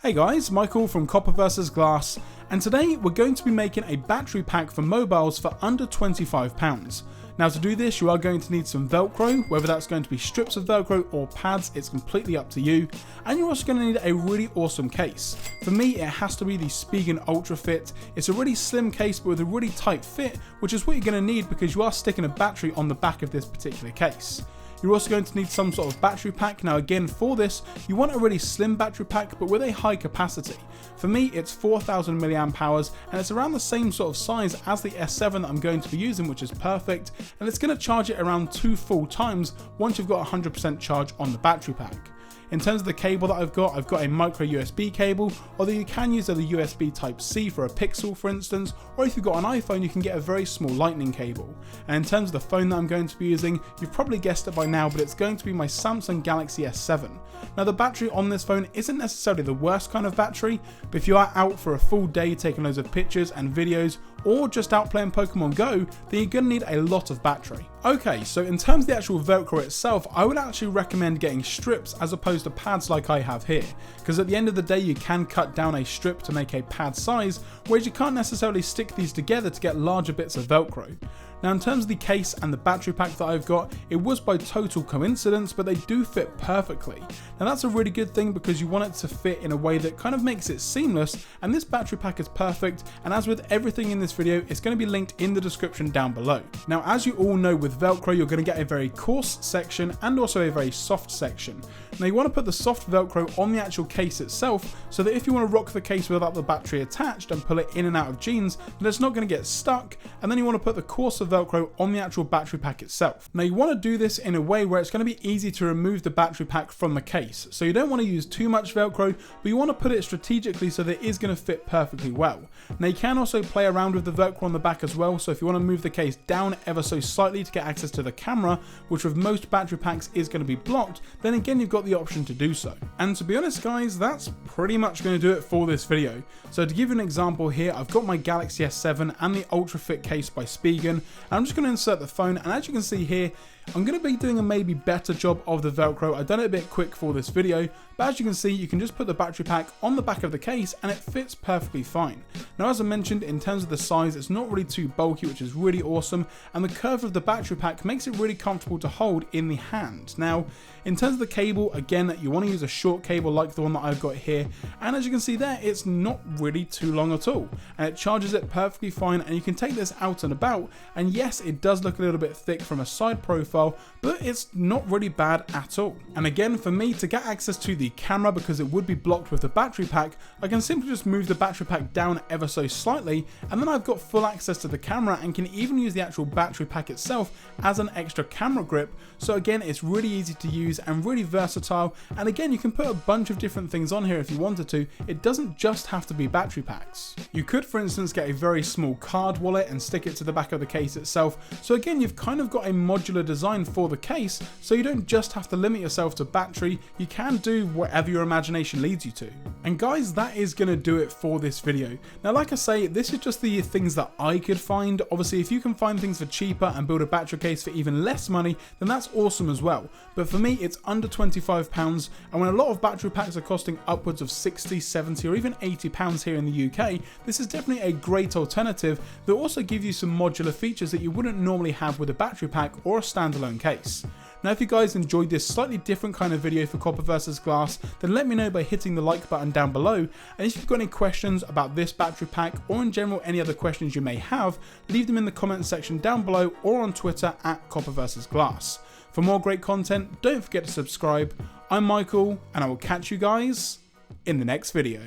Hey guys, Michael from COPPERVSGLASS, and today we're going to be making a battery pack for mobiles for under £25. Now to do this you are going to need some Velcro, whether that's going to be strips of Velcro or pads, it's completely up to you, and you're also going to need a really awesome case. For me it has to be the Spigen Ultra Fit. It's a really slim case but with a really tight fit, which is what you're going to need because you are sticking a battery on the back of this particular case. You're also going to need some sort of battery pack. Now again, for this, you want a really slim battery pack, but with a high capacity. For me, it's 4000 mAh, and it's around the same sort of size as the S7 that I'm going to be using, which is perfect, and it's going to charge it around 2 full times once you've got 100% charge on the battery pack. In terms of the cable that I've got a micro USB cable, although you can use the USB Type-C for a Pixel for instance, or if you've got an iPhone you can get a very small lightning cable. And in terms of the phone that I'm going to be using, you've probably guessed it by now, but it's going to be my Samsung Galaxy S7. Now the battery on this phone isn't necessarily the worst kind of battery, but if you are out for a full day taking loads of pictures and videos, or just out playing Pokemon Go, then you're going to need a lot of battery. Okay, so in terms of the actual Velcro itself, I would actually recommend getting strips as opposed to pads like I have here, because at the end of the day you can cut down a strip to make a pad size, whereas you can't necessarily stick these together to get larger bits of Velcro. Now in terms of the case and the battery pack that I've got, it was by total coincidence, but they do fit perfectly. Now that's a really good thing because you want it to fit in a way that kind of makes it seamless, and this battery pack is perfect, and as with everything in this video, it's going to be linked in the description down below. Now as you all know, with Velcro you're going to get a very coarse section and also a very soft section. Now you want to put the soft Velcro on the actual case itself, so that if you want to rock the case without the battery attached and pull it in and out of jeans, then it's not going to get stuck, and then you want to put the coarser Velcro on the actual battery pack itself. Now you want to do this in a way where it's going to be easy to remove the battery pack from the case, so you don't want to use too much Velcro, but you want to put it strategically so that it is going to fit perfectly well. Now you can also play around with the Velcro on the back as well, so if you want to move the case down ever so slightly to get access to the camera, which with most battery packs is going to be blocked, then again you've got the option to do so. And to be honest guys, that's pretty much going to do it for this video. So to give you an example here, I've got my Galaxy S7 and the Ultra Fit case by Spigen, and I'm just going to insert the phone, and as you can see here, I'm going to be doing a maybe better job of the Velcro. I've done it a bit quick for this video, but as you can see, you can just put the battery pack on the back of the case and it fits perfectly fine. Now as I mentioned, in terms of the size, it's not really too bulky, which is really awesome, and the curve of the battery pack makes it really comfortable to hold in the hand. Now in terms of the cable, again, you want to use a short cable like the one that I've got here, and as you can see there, it's not really too long at all, and it charges it perfectly fine, and you can take this out and about, and yes, it does look a little bit thick from a side profile, but it's not really bad at all. And again, for me to get access to the camera, because it would be blocked with the battery pack, I can simply just move the battery pack down ever so slightly, and then I've got full access to the camera and can even use the actual battery pack itself as an extra camera grip. So again, it's really easy to use and really versatile, and again, you can put a bunch of different things on here if you wanted to. It doesn't just have to be battery packs. You could, for instance, get a very small card wallet and stick it to the back of the case itself. So again, you've kind of got a modular design for the case, so you don't just have to limit yourself to battery, you can do whatever your imagination leads you to. And guys, that is going to do it for this video. Now like I say, this is just the things that I could find. Obviously if you can find things for cheaper and build a battery case for even less money, then that's awesome as well. But for me it's under £25, and when a lot of battery packs are costing upwards of 60, 70 or even £80 here in the UK, this is definitely a great alternative that also gives you some modular features that you wouldn't normally have with a battery pack or a standalone case. Now if you guys enjoyed this slightly different kind of video for COPPERVSGLASS, then let me know by hitting the like button down below, and if you've got any questions about this battery pack or in general any other questions you may have, leave them in the comments section down below or on Twitter at COPPERVSGLASS. For more great content, don't forget to subscribe. I'm Michael, and I will catch you guys in the next video.